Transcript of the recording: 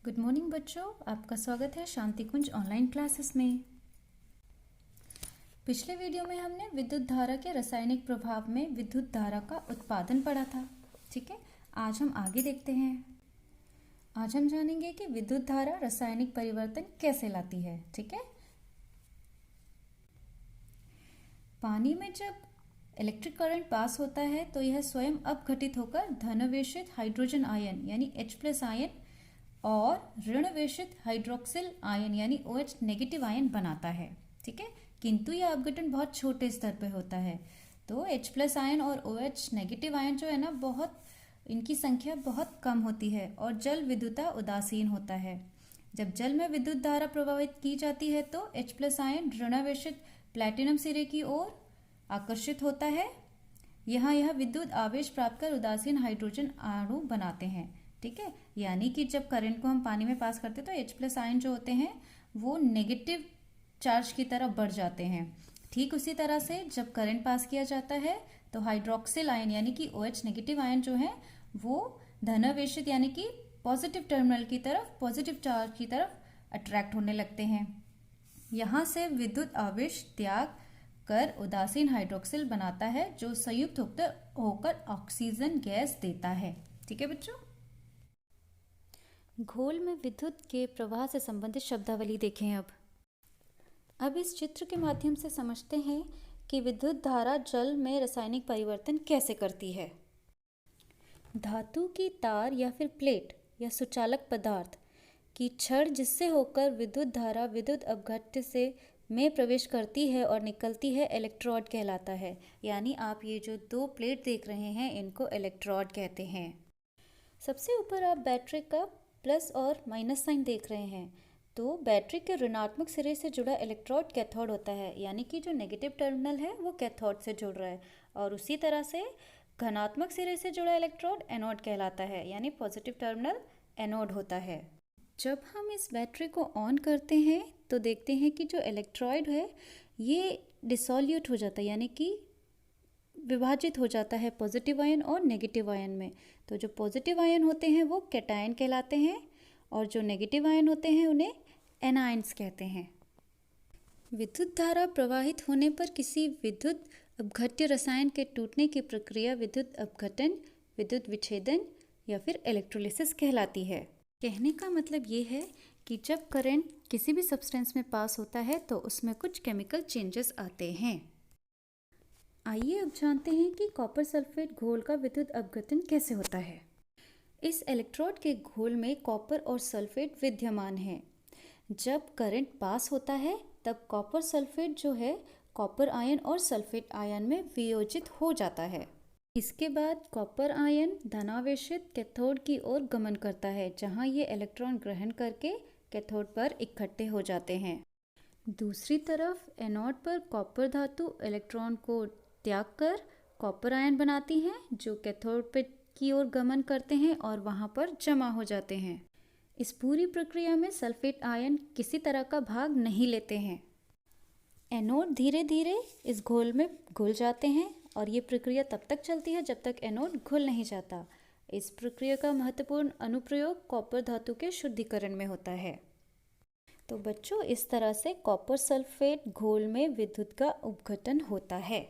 Good morning बच्चों, आपका स्वागत है शांति कुंज ऑनलाइन क्लासेस में। पिछले वीडियो में हमने विद्युत धारा के रासायनिक प्रभाव में विद्युत धारा का उत्पादन पढ़ा था। ठीक है, आज हम आगे देखते हैं। आज हम जानेंगे कि विद्युत धारा रासायनिक परिवर्तन कैसे लाती है। ठीक है, पानी में जब इलेक्ट्रिक करंट पास होता है तो यह स्वयं अपघटित होकर धनावेशित हाइड्रोजन आयन यानी H+ आयन और ऋणावेशित हाइड्रोक्सिल आयन यानी OH नेगेटिव आयन बनाता है। ठीक है, किंतु यह अपघटन बहुत छोटे स्तर पर होता है। तो H+ आयन और OH नेगेटिव आयन जो है ना, इनकी संख्या बहुत कम होती है और जल विद्युता उदासीन होता है। जब जल में विद्युत धारा प्रवाहित की जाती है तो H+ आयन ऋणावेशित प्लैटिनम सिरे की ओर आकर्षित होता है। यहाँ यह विद्युत आवेश प्राप्त कर उदासीन हाइड्रोजन अणु बनाते हैं। ठीक है, यानी कि जब करंट को हम पानी में पास करते हैं तो H+ आयन जो होते हैं वो नेगेटिव चार्ज की तरफ बढ़ जाते हैं। ठीक उसी तरह से जब करंट पास किया जाता है तो हाइड्रोक्सिल आयन यानी कि OH नेगेटिव आयन जो है वो धनावेशित यानी कि पॉजिटिव टर्मिनल की तरफ, पॉजिटिव चार्ज की तरफ अट्रैक्ट होने लगते हैं। यहाँ से विद्युत आवेश त्याग कर उदासीन हाइड्रोक्सिल बनाता है जो संयुक्त होकर ऑक्सीजन गैस देता है। ठीक है बच्चों, घोल में विद्युत के प्रवाह से संबंधित शब्दावली देखें। अब इस चित्र के माध्यम से समझते हैं कि विद्युत धारा जल में रासायनिक परिवर्तन कैसे करती है। धातु की तार या फिर प्लेट या सुचालक पदार्थ की छड़ जिससे होकर विद्युत धारा विद्युत अपघट्य से में प्रवेश करती है और निकलती है इलेक्ट्रोड कहलाता है। यानी आप ये जो दो प्लेट देख रहे हैं इनको इलेक्ट्रोड कहते हैं। सबसे ऊपर आप बैटरी का प्लस और माइनस साइन देख रहे हैं। तो बैटरी के ऋणात्मक सिरे से जुड़ा इलेक्ट्रोड कैथोड होता है, यानी कि जो नेगेटिव टर्मिनल है वो कैथोड से जुड़ रहा है, और उसी तरह से धनात्मक सिरे से जुड़ा इलेक्ट्रोड एनोड कहलाता है, यानी पॉजिटिव टर्मिनल एनोड होता है। जब हम इस बैटरी को ऑन करते हैं तो देखते हैं कि जो इलेक्ट्रोड है ये डिसोल्यूट हो जाता है, यानी कि विभाजित हो जाता है पॉजिटिव आयन और नेगेटिव आयन में। तो जो पॉजिटिव आयन होते हैं वो कैटायन कहलाते हैं और जो नेगेटिव आयन होते हैं उन्हें एनायंस कहते हैं। विद्युत धारा प्रवाहित होने पर किसी विद्युत अपघट्य रसायन के टूटने की प्रक्रिया विद्युत अपघटन, विद्युत विच्छेदन या फिर इलेक्ट्रोलिसिस कहलाती है। कहने का मतलब ये है कि जब करंट किसी भी सब्सटेंस में पास होता है तो उसमें कुछ केमिकल चेंजेस आते हैं। आइए अब जानते हैं कि कॉपर सल्फेट घोल का विद्युत अपघटन कैसे होता है। इस इलेक्ट्रोड के घोल में कॉपर और सल्फेट विद्यमान है। जब करंट पास होता है तब कॉपर सल्फेट जो है कॉपर आयन और सल्फेट आयन में वियोजित हो जाता है। इसके बाद कॉपर आयन धनावेशित कैथोड की ओर गमन करता है, जहां ये इलेक्ट्रॉन ग्रहण करके कैथोड पर इकट्ठे हो जाते हैं। दूसरी तरफ एनोड पर कॉपर धातु इलेक्ट्रॉन को त्याग कर कॉपर आयन बनाती हैं जो कैथोड पे की ओर गमन करते हैं और वहां पर जमा हो जाते हैं। इस पूरी प्रक्रिया में सल्फेट आयन किसी तरह का भाग नहीं लेते हैं। एनोड धीरे धीरे इस घोल में घुल जाते हैं और ये प्रक्रिया तब तक चलती है जब तक एनोड घुल नहीं जाता। इस प्रक्रिया का महत्वपूर्ण अनुप्रयोग कॉपर धातु के शुद्धिकरण में होता है। तो बच्चों, इस तरह से कॉपर सल्फेट घोल में विद्युत का अपघटन होता है।